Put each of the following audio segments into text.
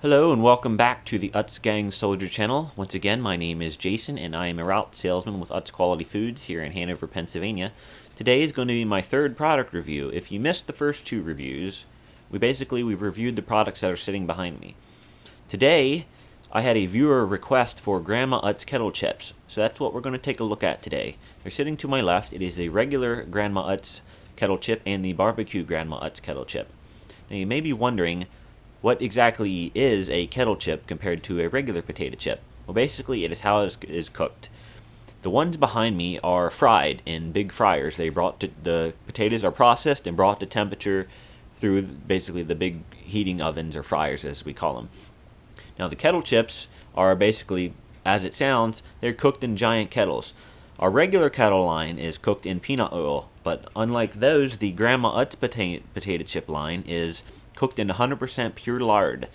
Hello and welcome back to the Utz Gang Soldier channel. Once again, my name is Jason and I am a route salesman with Utz Quality Foods here in Hanover, Pennsylvania. Today is going to be my third product review. If you missed the first two reviews, we've reviewed the products that are sitting behind me. Today, I had a viewer request for Grandma Utz kettle chips, so that's what we're going to take a look at today. They're sitting to my left. It is a regular Grandma Utz kettle chip and the barbecue Grandma Utz kettle chip. Now you may be wondering, what exactly is a kettle chip compared to a regular potato chip? Well, basically it is how it is cooked. The ones behind me are fried in big fryers. The potatoes are processed and brought to temperature through basically the big heating ovens or fryers as we call them. Now the kettle chips are basically, as it sounds, they're cooked in giant kettles. Our regular kettle line is cooked in peanut oil, but unlike those, the Grandma Utz potato chip line is cooked in 100% pure lard.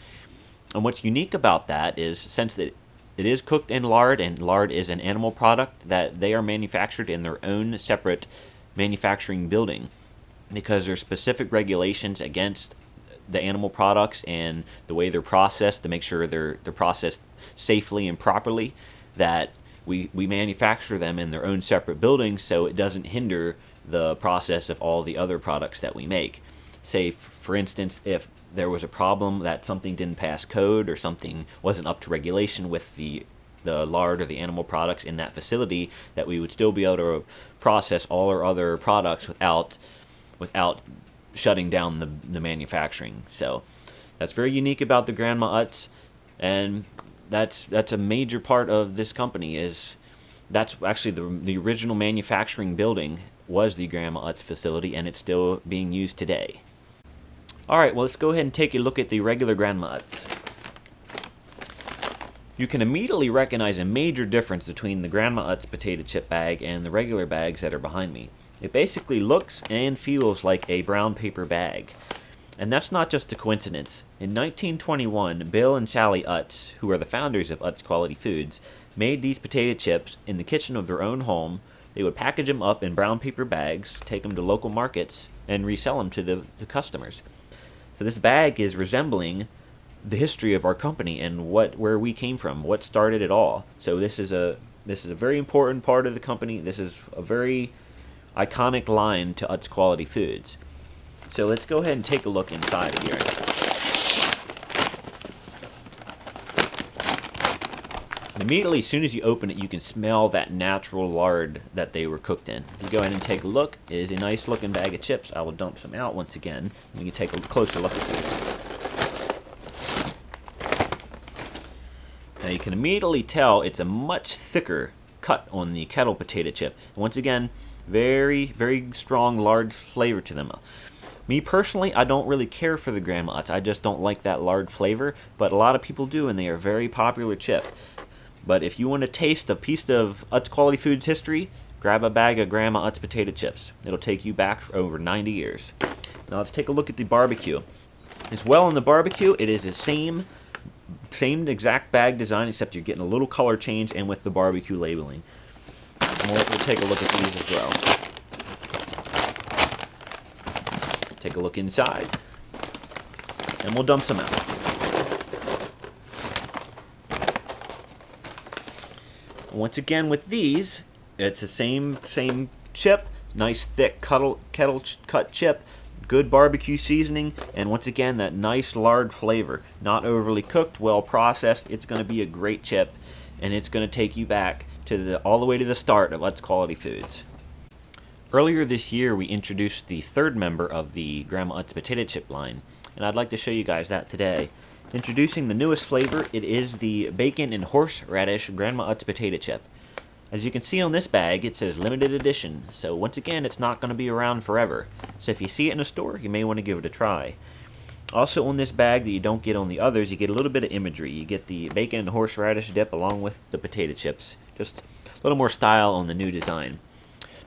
And what's unique about that is, since it is cooked in lard, and lard is an animal product, that they are manufactured in their own separate manufacturing building, because there's specific regulations against the animal products and the way they're processed to make sure they're processed safely and properly, that we manufacture them in their own separate buildings so it doesn't hinder the process of all the other products that we make. Say, for instance, if there was a problem that something didn't pass code or something wasn't up to regulation with the lard or the animal products in that facility, that we would still be able to process all our other products without shutting down the manufacturing. So that's very unique about the Grandma Utz, and that's a major part of this company. That's actually the original manufacturing building was the Grandma Utz facility, and it's still being used today. Alright, well, let's go ahead and take a look at the regular Grandma Utz. You can immediately recognize a major difference between the Grandma Utz potato chip bag and the regular bags that are behind me. It basically looks and feels like a brown paper bag. And that's not just a coincidence. In 1921, Bill and Sally Utz, who are the founders of Utz Quality Foods, made these potato chips in the kitchen of their own home. They would package them up in brown paper bags, take them to local markets, and resell them to the customers. So this bag is resembling the history of our company and where we came from, what started it all. So this is a very important part of the company. This is a very iconic line to Utz Quality Foods. So let's go ahead and take a look inside here. And immediately, as soon as you open it, you can smell that natural lard that they were cooked in. If you go ahead and take a look, it is a nice looking bag of chips. I will dump some out once again, and you can take a closer look at these. Now you can immediately tell it's a much thicker cut on the kettle potato chip. And once again, very, very strong lard flavor to them. Me personally, I don't really care for the Grandma Utz. I just don't like that lard flavor, but a lot of people do, and they are a very popular chip. But if you want to taste a piece of Utz Quality Foods history, grab a bag of Grandma Utz potato chips. It'll take you back for over 90 years. Now let's take a look at the barbecue. As well, in the barbecue, it is the same exact bag design, except you're getting a little color change and with the barbecue labeling. And we'll take a look at these as well. Take a look inside, and we'll dump some out. Once again, with these, it's the same chip, nice thick kettle cut chip, good barbecue seasoning, and once again that nice lard flavor. Not overly cooked, well processed. It's going to be a great chip, and it's going to take you back to all the way to the start of Utz Quality Foods. Earlier this year, we introduced the third member of the Grandma Utz potato chip line, and I'd like to show you guys that today. Introducing the newest flavor, it is the bacon and horseradish Grandma Utz potato chip. As you can see on this bag, it says limited edition, so once again, it's not going to be around forever. So if you see it in a store, you may want to give it a try. Also on this bag that you don't get on the others, you get a little bit of imagery. You get the bacon and horseradish dip along with the potato chips. Just a little more style on the new design.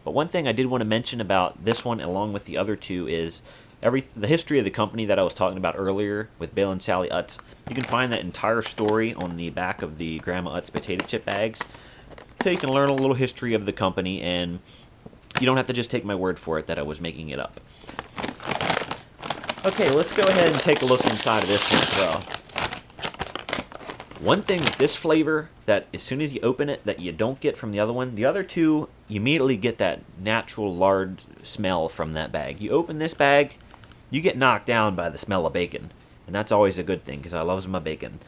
But one thing I did want to mention about this one along with the other two is the history of the company that I was talking about earlier with Bill and Sally Utz. You can find that entire story on the back of the Grandma Utz potato chip bags. So you can learn a little history of the company, and you don't have to just take my word for it that I was making it up. Okay, let's go ahead and take a look inside of this one as well. One thing with this flavor that as soon as you open it that you don't get from the other one, the other two, you immediately get that natural lard smell from that bag. You open this bag, you get knocked down by the smell of bacon. And that's always a good thing because I love my bacon.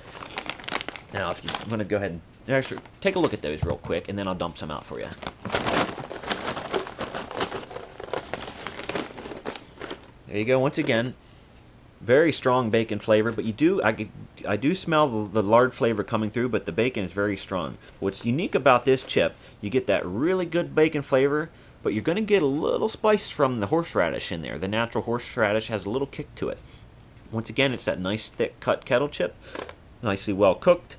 Now, if I'm going to go ahead and actually take a look at those real quick, and then I'll dump some out for you. There you go. Once again, very strong bacon flavor, but I do smell the lard flavor coming through, but the bacon is very strong. What's unique about this chip, you get that really good bacon flavor, but you're going to get a little spice from the horseradish in there. The natural horseradish has a little kick to it. Once again, it's that nice thick cut kettle chip, nicely well cooked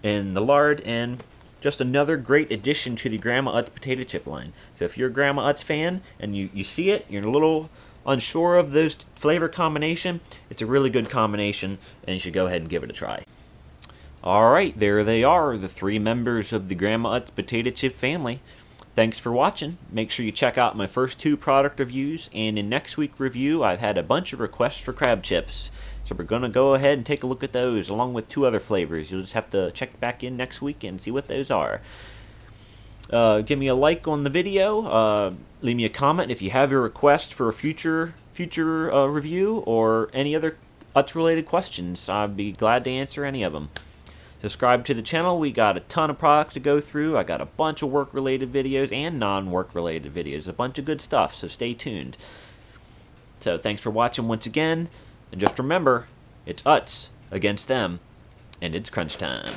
in the lard, and just another great addition to the Grandma Utz potato chip line. So if you're a Grandma Utz fan and you see it, you're a little unsure of those flavor combination, it's a really good combination, and you should go ahead and give it a try. Alright, there they are, the 3 members of the Grandma Utz potato chip family. Thanks for watching. Make sure you check out my first 2 product reviews, and in next week's review I've had a bunch of requests for crab chips. So we're going to go ahead and take a look at those along with 2 other flavors. You'll just have to check back in next week and see what those are. Give me a like on the video. Leave me a comment if you have a request for a future review or any other Utz related questions. I'd be glad to answer any of them. Subscribe to the channel. We got a ton of products to go through. I got a bunch of work related videos and non-work related videos. A bunch of good stuff, so stay tuned. So thanks for watching once again. And just remember, it's Utz against them, and it's crunch time.